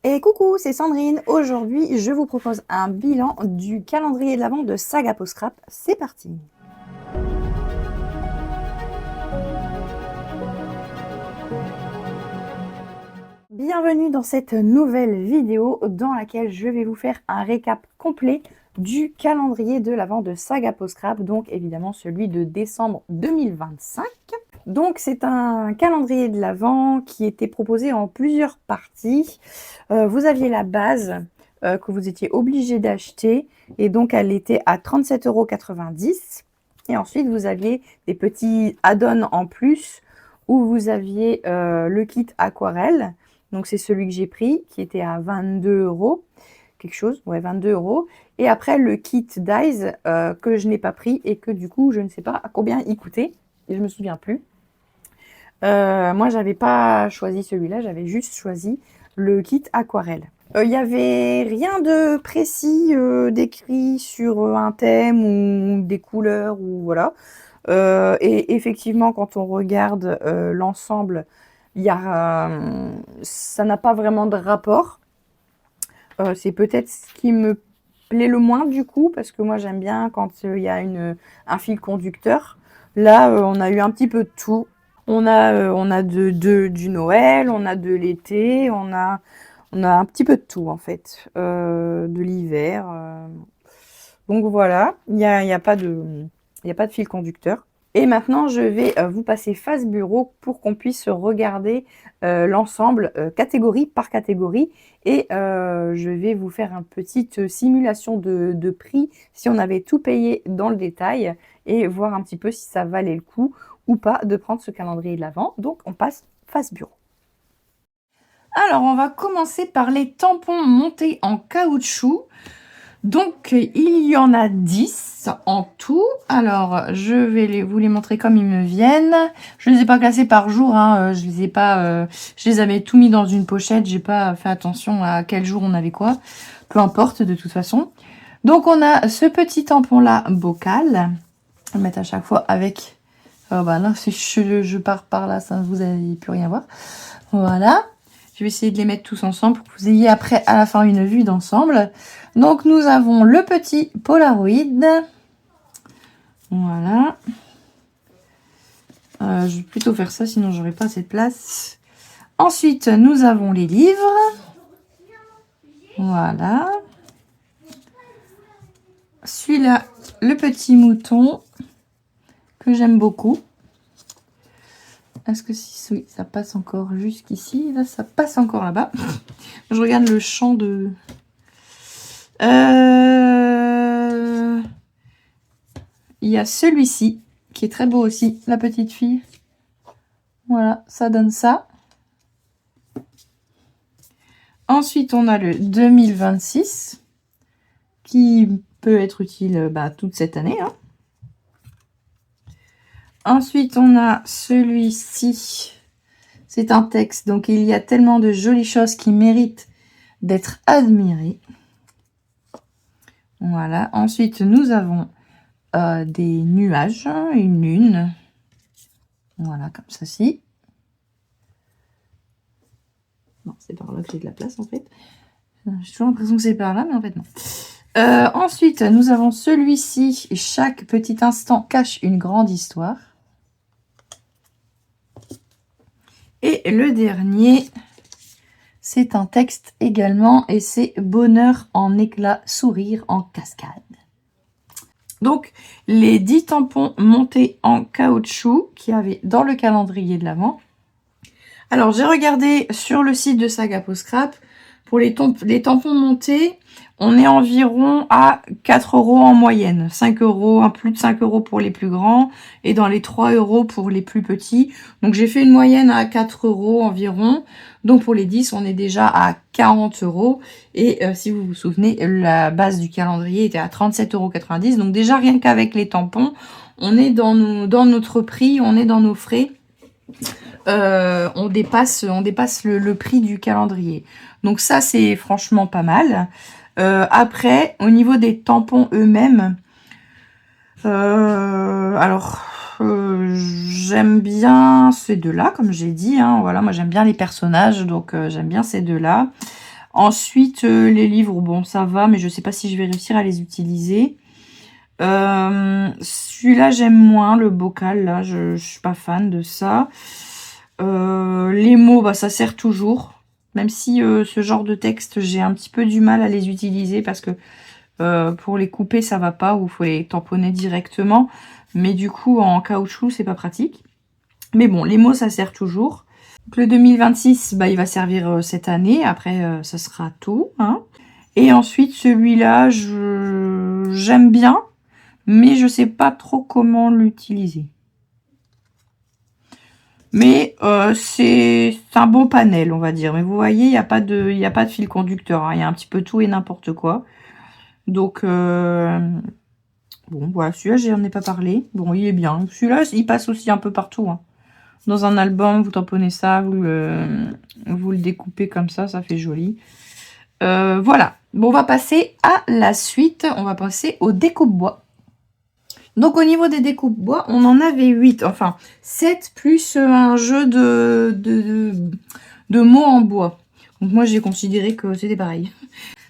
Et coucou, c'est Sandrine. Aujourd'hui, je vous propose un bilan du calendrier de l'Avent de Saga Post Scrap. C'est parti. Bienvenue dans cette nouvelle vidéo dans laquelle je vais vous faire un récap complet du calendrier de l'Avent de Saga Post Scrap, donc évidemment celui de décembre 2025. Donc c'est un calendrier de l'Avent qui était proposé en plusieurs parties. Vous aviez la base que vous étiez obligé d'acheter et donc elle était à 37,90 €. Et ensuite vous aviez des petits add-ons en plus où vous aviez le kit aquarelle. Donc c'est celui que j'ai pris qui était à 22 €, quelque chose, ouais 22 €. Et après le kit Dies que je n'ai pas pris et que du coup je ne sais pas à combien il coûtait et je me souviens plus. Moi j'avais pas choisi celui-là, j'avais juste choisi le kit aquarelle. Il y avait rien de précis décrit sur un thème ou des couleurs ou voilà. Et effectivement, quand on regarde l'ensemble, il y a, ça n'a pas vraiment de rapport. C'est peut-être ce qui me plaît le moins du coup, parce que moi j'aime bien quand il y a un fil conducteur. Là, on a eu un petit peu de tout. On a du Noël, on a de l'été, on a un petit peu de tout en fait, de l'hiver. Donc voilà, il y a pas de fil conducteur. Et maintenant, je vais vous passer face bureau pour qu'on puisse regarder l'ensemble catégorie par catégorie. Et je vais vous faire une petite simulation de prix si on avait tout payé dans le détail et voir un petit peu si ça valait le coup ou pas de prendre ce calendrier de l'Avent. Donc, on passe face bureau. Alors, on va commencer par les tampons montés en caoutchouc. Donc, il y en a 10 en tout. Alors, je vais vous les montrer comme ils me viennent. Je ne les ai pas classés par jour. Hein. Je les avais tout mis dans une pochette. J'ai pas fait attention à quel jour on avait quoi. Peu importe, de toute façon. Donc, on a ce petit tampon-là, bocal. On va le mettre à chaque fois avec... Oh, bah là, si je pars par là, ça, vous n'allez plus rien voir. Voilà. Je vais essayer de les mettre tous ensemble pour que vous ayez après, à la fin, une vue d'ensemble. Donc, nous avons le petit Polaroid. Voilà. Je vais plutôt faire ça, sinon j'aurai pas assez de place. Ensuite, nous avons les livres. Voilà. Celui-là, le petit mouton, que j'aime beaucoup. Est-ce que si oui, ça passe encore jusqu'ici? Là, ça passe encore là-bas. Je regarde le champ de... Il y a celui-ci, qui est très beau aussi, la petite fille. Voilà, ça donne ça. Ensuite, on a le 2026, qui peut être utile toute cette année. Hein. Ensuite, on a celui-ci. C'est un texte, donc il y a tellement de jolies choses qui méritent d'être admirées. Voilà. Ensuite, nous avons des nuages, une lune. Voilà, comme ceci. Non, c'est par là que j'ai de la place, en fait. J'ai toujours l'impression que c'est par là, mais en fait, non. Ensuite, nous avons celui-ci. Chaque petit instant cache une grande histoire. Et le dernier, c'est un texte également, et c'est bonheur en éclat, sourire en cascade. Donc, les 10 tampons montés en caoutchouc qu'il y avait dans le calendrier de l'Avent. Alors, j'ai regardé sur le site de Saga Post Scrap. Pour les tampons montés, on est environ à 4 € en moyenne. 5 €, plus de 5 € pour les plus grands et dans les 3 € pour les plus petits. Donc, j'ai fait une moyenne à 4 € environ. Donc, pour les 10, on est déjà à 40 €. Et si vous vous souvenez, la base du calendrier était à 37,90 €. Donc, déjà, rien qu'avec les tampons, on est dans notre prix, on est dans nos frais. On dépasse le prix du calendrier. Donc ça, c'est franchement pas mal. Après, au niveau des tampons eux-mêmes, j'aime bien ces deux-là, comme j'ai dit. Hein, voilà, moi j'aime bien les personnages, donc j'aime bien ces deux-là. Ensuite, les livres, bon, ça va, mais je sais pas si je vais réussir à les utiliser. Celui-là, j'aime moins, le bocal, là, je suis pas fan de ça. Les mots, bah, ça sert toujours. Même si ce genre de texte, j'ai un petit peu du mal à les utiliser parce que pour les couper, ça va pas, ou il faut les tamponner directement. Mais du coup, en caoutchouc, c'est pas pratique. Mais bon, les mots, ça sert toujours. Donc, le 2026, bah, il va servir cette année. Après, ça sera tout. Hein. Et ensuite, celui-là, j'aime bien, mais je sais pas trop comment l'utiliser. Mais c'est un bon panel, on va dire. Mais vous voyez, il n'y a pas de fil conducteur. Hein. Il y a un petit peu tout et n'importe quoi. Donc, bon, voilà, celui-là, j'en ai pas parlé. Bon, il est bien. Celui-là, il passe aussi un peu partout. Hein. Dans un album, vous tamponnez ça, vous le découpez comme ça fait joli. Voilà. Bon, on va passer à la suite. On va passer au découpe-bois. Donc, au niveau des découpes-bois, on en avait 8. Enfin, 7 plus un jeu de mots en bois. Donc, moi, j'ai considéré que c'était pareil.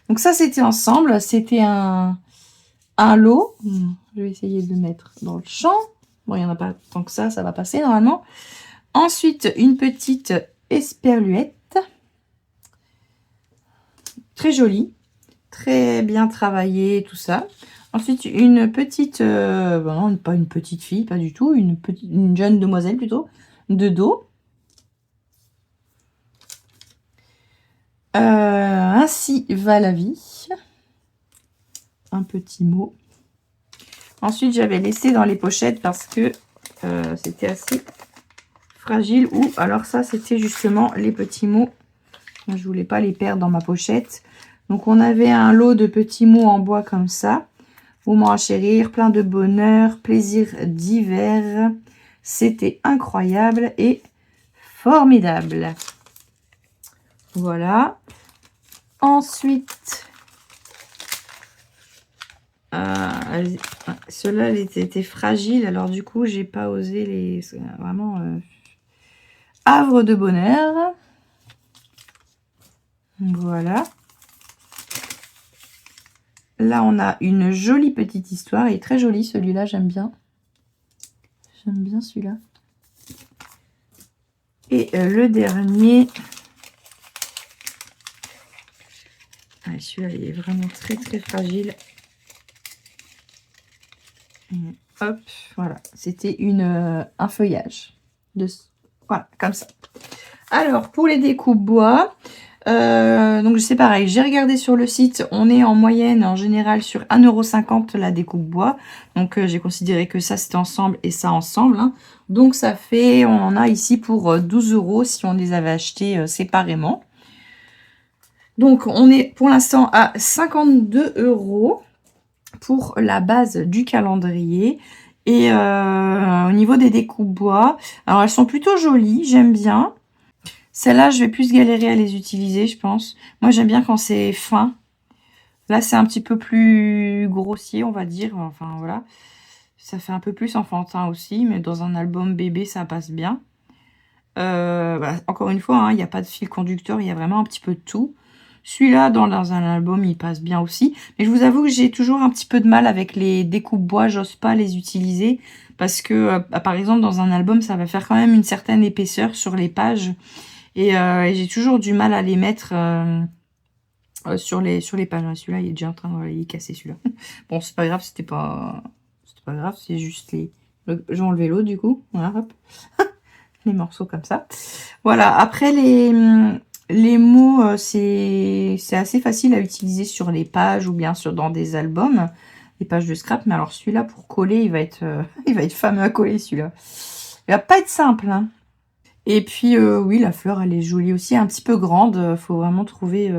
Donc, ça, c'était ensemble. C'était un lot. Je vais essayer de le mettre dans le champ. Bon, il n'y en a pas tant que ça va passer normalement. Ensuite, une petite esperluette. Très jolie. Très bien travaillée, tout ça. Ensuite, une petite... non, pas une petite fille, pas du tout. Une jeune demoiselle plutôt. De dos. Ainsi va la vie. Un petit mot. Ensuite, j'avais laissé dans les pochettes parce que c'était assez fragile. Ou alors ça, c'était justement les petits mots. Moi, je voulais pas les perdre dans ma pochette. Donc, on avait un lot de petits mots en bois comme ça. Moment à chérir, plein de bonheur, plaisir divers. C'était incroyable et formidable. Voilà. Ensuite, ceux-là étaient fragiles. Alors du coup, j'ai pas osé les... Vraiment... Havre de bonheur. Voilà. Là, on a une jolie petite histoire. Il est très joli, celui-là, j'aime bien. J'aime bien celui-là. Et le dernier... Ah, celui-là, il est vraiment très, très fragile. Et hop, voilà. C'était un feuillage. Voilà, comme ça. Alors, pour les découpes bois... donc c'est pareil, j'ai regardé sur le site, on est en moyenne en général sur 1,50 € la découpe bois. Donc j'ai considéré que ça c'était ensemble et ça ensemble. Hein. Donc ça fait, on en a ici pour 12 € si on les avait achetés séparément. Donc on est pour l'instant à 52 € pour la base du calendrier. Et au niveau des découpes bois, alors elles sont plutôt jolies, j'aime bien. Celles-là, je vais plus galérer à les utiliser, je pense. Moi, j'aime bien quand c'est fin. Là, c'est un petit peu plus grossier, on va dire. Enfin, voilà. Ça fait un peu plus enfantin aussi, mais dans un album bébé, ça passe bien. Bah, encore une fois, hein, il n'y a pas de fil conducteur, il y a vraiment un petit peu de tout. Celui-là, dans un album, il passe bien aussi. Mais je vous avoue que j'ai toujours un petit peu de mal avec les découpes bois. J'ose pas les utiliser parce que, par exemple, dans un album, ça va faire quand même une certaine épaisseur sur les pages. Et j'ai toujours du mal à les mettre sur les pages. Celui-là, il est déjà en train de... il est cassé, celui-là. Bon, c'est pas grave, c'était pas grave, c'est juste les... J'ai enlevé l'autre, du coup. Voilà, hop. Les morceaux comme ça. Voilà, après, les mots, c'est assez facile à utiliser sur les pages ou bien sûr dans des albums. Les pages de scrap. Mais alors, celui-là, pour coller, il va être fameux à coller, celui-là. Il va pas être simple, hein. Et puis, oui, la fleur, elle est jolie aussi. Un petit peu grande. Faut vraiment trouver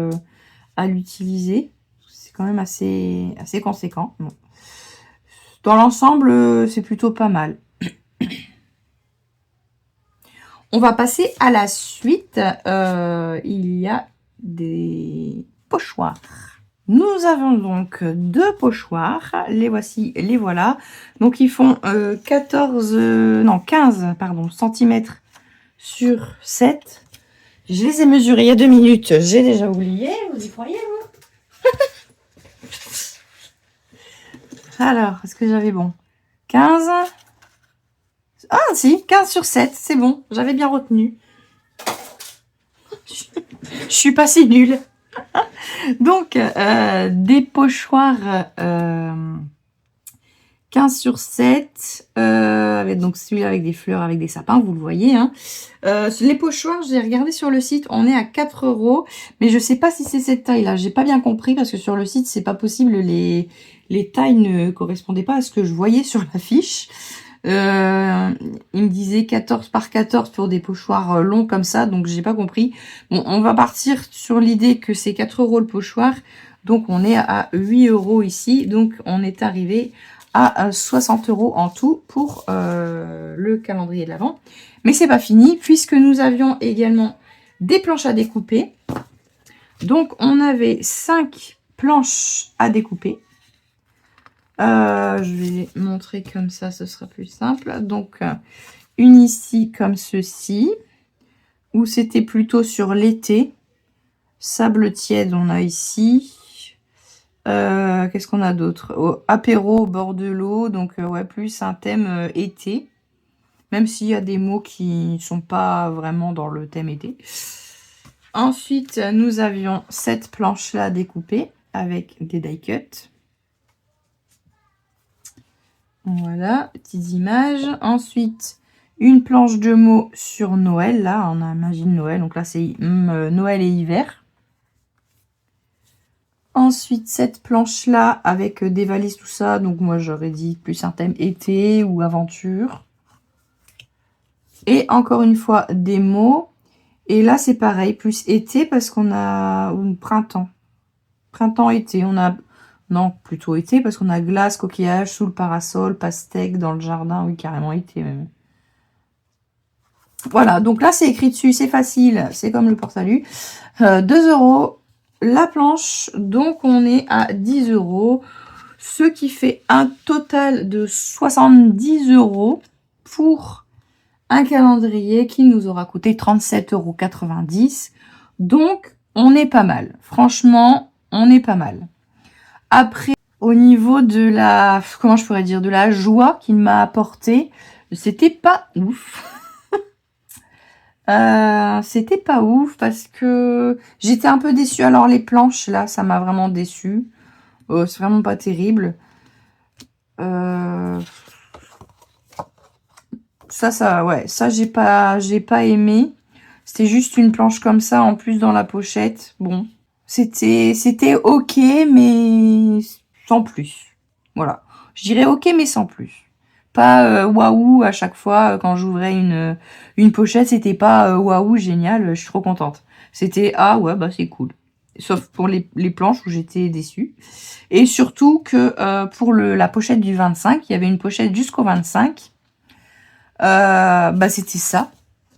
à l'utiliser. C'est quand même assez conséquent. Bon. Dans l'ensemble, c'est plutôt pas mal. On va passer à la suite. Il y a des pochoirs. Nous avons donc 2 pochoirs. Les voici, les voilà. Donc, ils font 15 pardon, centimètres sur 7. Je les ai mesurés il y a 2 minutes. J'ai déjà oublié. Vous y croyez, vous? Alors, est-ce que j'avais bon? 15. Ah, si, 15 sur 7. C'est bon. J'avais bien retenu. Je suis pas si nulle. Donc, des pochoirs 15 sur 7. Avec, donc, celui-là avec des fleurs, avec des sapins, vous le voyez. Hein. Les pochoirs, j'ai regardé sur le site, on est à 4 €. Mais je sais pas si c'est cette taille-là. J'ai pas bien compris parce que sur le site, c'est pas possible. Les tailles ne correspondaient pas à ce que je voyais sur la fiche. Il me disait 14 par 14 pour des pochoirs longs comme ça, donc j'ai pas compris. Bon, on va partir sur l'idée que c'est 4 € le pochoir, donc on est à 8 € ici, donc on est arrivé à 60 € en tout pour le calendrier de l'Avent. Mais c'est pas fini, puisque nous avions également des planches à découper. Donc on avait 5 planches à découper. Je vais les montrer comme ça, ce sera plus simple. Donc, une ici comme ceci, où c'était plutôt sur l'été. Sable tiède, on a ici. Qu'est-ce qu'on a d'autre? Apéro au bord de l'eau, donc ouais, plus un thème été. Même s'il y a des mots qui ne sont pas vraiment dans le thème été. Ensuite, nous avions cette planche-là découpée avec des die cuts. Voilà, petites images. Ensuite, une planche de mots sur Noël. Là, on imagine Noël. Donc là, c'est Noël et hiver. Ensuite, cette planche-là avec des valises, tout ça. Donc moi, j'aurais dit plus un thème été ou aventure. Et encore une fois, des mots. Et là, c'est pareil, plus été parce qu'on a... ou printemps. Printemps-été. On a... Non, plutôt été, parce qu'on a glace, coquillage, sous le parasol, pastèque, dans le jardin. Oui, carrément été même. Voilà, donc là, c'est écrit dessus, c'est facile. C'est comme le port-salut. 2 € la planche, donc on est à 10 €. Ce qui fait un total de 70 € pour un calendrier qui nous aura coûté 37,90 €. Donc, on est pas mal. Franchement, on est pas mal. Après, au niveau de la, comment je pourrais dire, de la joie qu'il m'a apporté, c'était pas ouf. C'était pas ouf parce que j'étais un peu déçue. Alors les planches là, ça m'a vraiment déçue. C'est vraiment pas terrible. Ouais, ça j'ai pas aimé. C'était juste une planche comme ça en plus dans la pochette. Bon. C'était ok, mais sans plus. Voilà. Je dirais ok, mais sans plus. Pas waouh à chaque fois quand j'ouvrais une pochette, c'était pas waouh, génial, je suis trop contente. C'était ah ouais, bah c'est cool. Sauf pour les planches où j'étais déçue. Et surtout que pour la pochette du 25, il y avait une pochette jusqu'au 25. Bah c'était ça.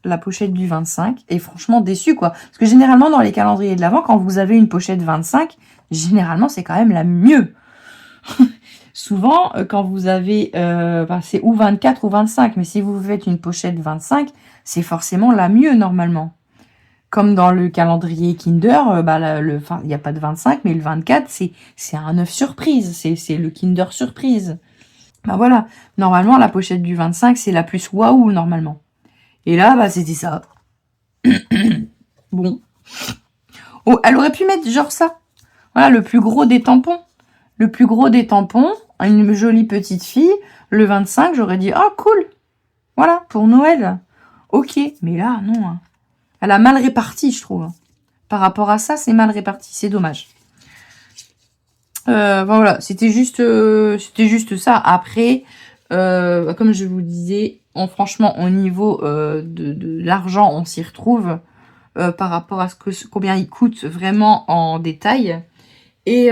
La pochette du 25 et franchement déçue quoi, parce que généralement dans les calendriers de l'Avent, quand vous avez une pochette 25, généralement c'est quand même la mieux. Souvent quand vous avez c'est ou 24 ou 25, mais si vous faites une pochette 25, c'est forcément la mieux normalement. Comme dans le calendrier Kinder, il n'y a pas de 25, mais le 24 c'est un œuf surprise, c'est le Kinder surprise. Bah voilà, normalement la pochette du 25 c'est la plus waouh normalement. Et là, bah, c'était ça. Bon. Oh, elle aurait pu mettre genre ça. Voilà, le plus gros des tampons. Le plus gros des tampons. Une jolie petite fille. Le 25, j'aurais dit, oh, cool. Voilà, pour Noël. Ok. Mais là, non. Hein. Elle a mal réparti, je trouve. Par rapport à ça, c'est mal réparti. C'est dommage. Voilà, c'était juste ça. Après, comme je vous disais, franchement, au niveau de l'argent, on s'y retrouve par rapport à combien il coûte vraiment en détail. Et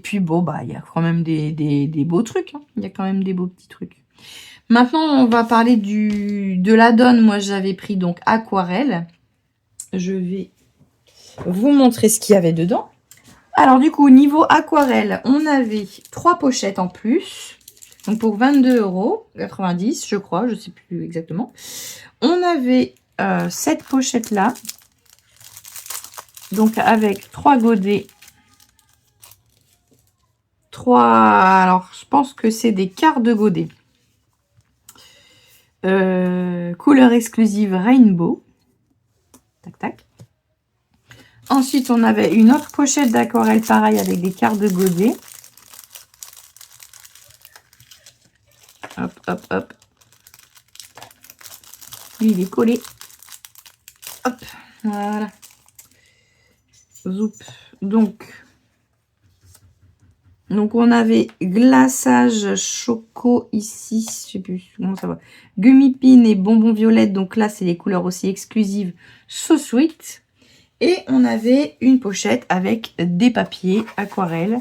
puis bon, bah il y a quand même des beaux trucs. Hein. Il y a quand même des beaux petits trucs. Maintenant, on va parler de la donne. Moi, j'avais pris donc aquarelle. Je vais vous montrer ce qu'il y avait dedans. Alors du coup, niveau aquarelle, on avait 3 pochettes en plus. Donc pour 22,90 €, je crois, je sais plus exactement. On avait cette pochette-là. Donc avec 3 godets. 3. Alors je pense que c'est des quarts de godet. Couleur exclusive Rainbow. Tac tac. Ensuite, on avait une autre pochette d'aquarelle, pareil, avec des quarts de godet. Hop, hop, hop. Lui, il est collé. Hop, voilà. Zoup. Donc on avait glaçage choco ici, je sais plus comment ça va. Gummy pin et bonbons violettes. Donc là, c'est les couleurs aussi exclusives So Sweet. Et on avait une pochette avec des papiers aquarelles,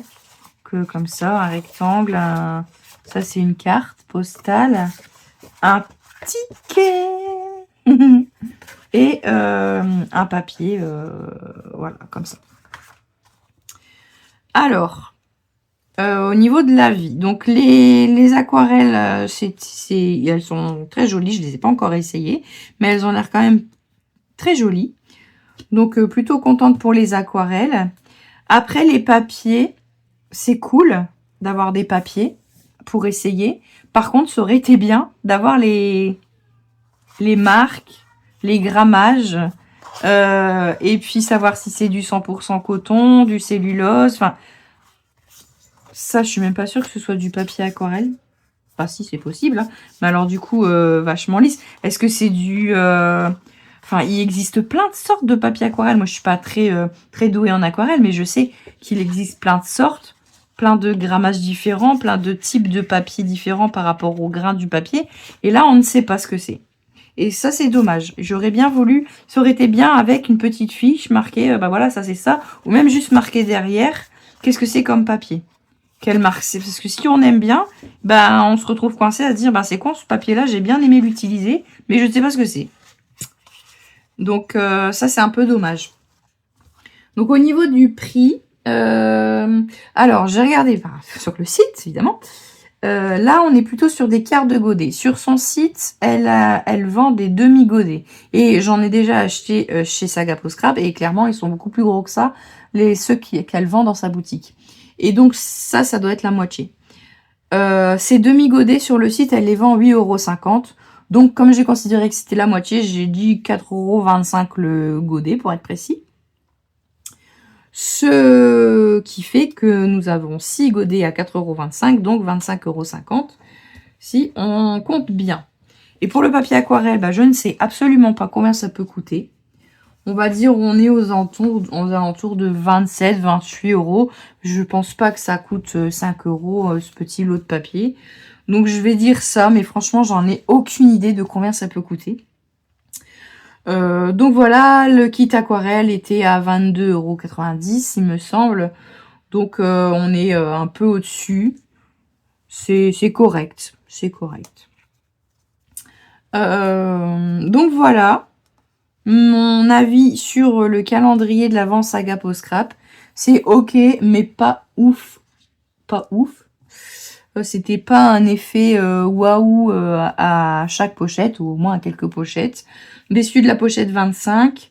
que comme ça, un rectangle, ça c'est une carte postale, un ticket et un papier, voilà, comme ça. Alors, au niveau de la vie, donc les aquarelles, elles sont très jolies, je les ai pas encore essayées, mais elles ont l'air quand même très jolies. Donc, plutôt contente pour les aquarelles. Après, les papiers, c'est cool d'avoir des papiers pour essayer. Par contre, ça aurait été bien d'avoir les marques, les grammages, et puis savoir si c'est du 100% coton, du cellulose. Enfin, ça, je suis même pas sûre que ce soit du papier aquarelle. Enfin, si, c'est possible. Hein. Mais alors, du coup, vachement lisse. Est-ce que c'est du... Enfin, il existe plein de sortes de papier aquarelle. Moi, je suis pas très douée en aquarelle, mais je sais qu'il existe plein de sortes, plein de grammages différents, plein de types de papier différents par rapport au grain du papier. Et là, on ne sait pas ce que c'est. Et ça, c'est dommage. J'aurais bien voulu... Ça aurait été bien avec une petite fiche marquée, bah voilà, ça c'est ça. Ou même juste marqué derrière, qu'est-ce que c'est comme papier. Quelle marque c'est. Parce que si on aime bien, bah, on se retrouve coincé à se dire, bah, c'est quoi ce papier-là, j'ai bien aimé l'utiliser, mais je ne sais pas ce que c'est. Donc ça, c'est un peu dommage. Donc au niveau du prix, alors j'ai regardé sur le site, évidemment. Là, on est plutôt sur des quarts de godet. Sur son site, elle vend des demi-godets. Et j'en ai déjà acheté chez Saga Post Scrap. Et clairement, ils sont beaucoup plus gros que ça, ceux qu'elle vend dans sa boutique. Et donc ça doit être la moitié. Ces demi-godets sur le site, elle les vend 8,50 €. Donc, comme j'ai considéré que c'était la moitié, j'ai dit 4,25 € le godet, pour être précis. Ce qui fait que nous avons 6 godets à 4,25 €, donc 25,50 €, si on compte bien. Et pour le papier aquarelle, bah, je ne sais absolument pas combien ça peut coûter. On va dire on est aux alentours de 27-28 €. Je pense pas que ça coûte 5 € ce petit lot de papier. Donc je vais dire ça, mais franchement j'en ai aucune idée de combien ça peut coûter. Donc voilà, le kit aquarelle était à 22,90 €, il me semble. Donc on est un peu au-dessus. C'est correct. C'est correct. Donc voilà. Mon avis sur le calendrier de l'Avent Saga Post Scrap, c'est ok, mais pas ouf. Pas ouf. C'était pas un effet waouh à chaque pochette, ou au moins à quelques pochettes. Déçu de la pochette 25.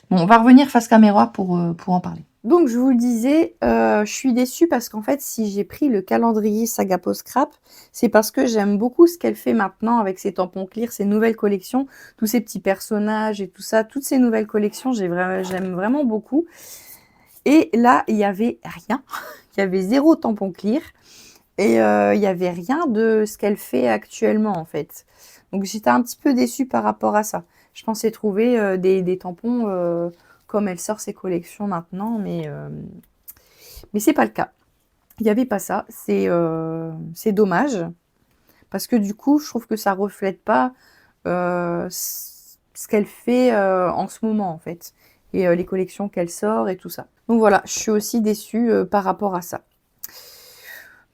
Bon, on va revenir face caméra pour en parler. Donc, je vous le disais, je suis déçue parce qu'en fait, si j'ai pris le calendrier Saga Post Scrap, c'est parce que j'aime beaucoup ce qu'elle fait maintenant avec ses tampons clear, ses nouvelles collections, tous ces petits personnages et tout ça. Toutes ces nouvelles collections, j'aime vraiment beaucoup. Et là, il n'y avait rien. Il y avait 0 tampon clear. Et il n'y avait rien de ce qu'elle fait actuellement, en fait. Donc, j'étais un petit peu déçue par rapport à ça. Je pensais trouver des tampons comme elle sort ses collections maintenant, mais c'est pas le cas. Il n'y avait pas ça. C'est dommage. Parce que du coup, je trouve que ça reflète pas ce qu'elle fait en ce moment, en fait. Et les collections qu'elle sort et tout ça. Donc voilà, je suis aussi déçue par rapport à ça.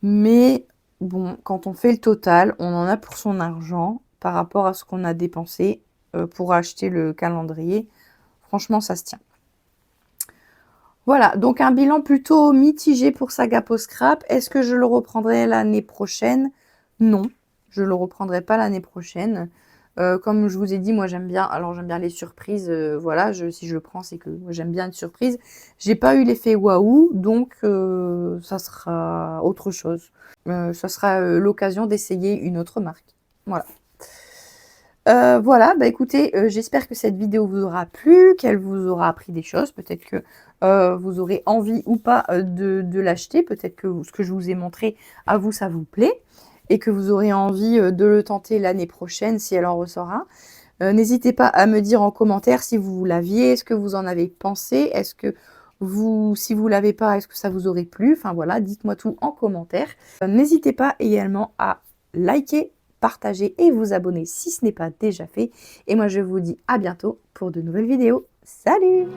Mais bon, quand on fait le total, on en a pour son argent par rapport à ce qu'on a dépensé pour acheter le calendrier. Franchement, ça se tient. Voilà, donc un bilan plutôt mitigé pour Saga Post Scrap. Est-ce que je le reprendrai l'année prochaine? non, je le reprendrai pas l'année prochaine. Comme je vous ai dit, moi j'aime bien les surprises, voilà, si je le prends, c'est que moi j'aime bien une surprise. J'ai pas eu l'effet waouh, donc ça sera autre chose. Ça sera, l'occasion d'essayer une autre marque. Voilà. Voilà, bah, écoutez, j'espère que cette vidéo vous aura plu, qu'elle vous aura appris des choses. Peut-être que, vous aurez envie ou pas, de l'acheter. Peut-être que ce que je vous ai montré, à vous, ça vous plaît et que vous aurez envie, de le tenter l'année prochaine si elle en ressort un. N'hésitez pas à me dire en commentaire si vous l'aviez, ce que vous en avez pensé. Est-ce que si vous l'avez pas, est-ce que ça vous aurait plu? Enfin voilà, dites-moi tout en commentaire. N'hésitez pas également à liker, partager et vous abonner si ce n'est pas déjà fait. Et moi, je vous dis à bientôt pour de nouvelles vidéos. Salut!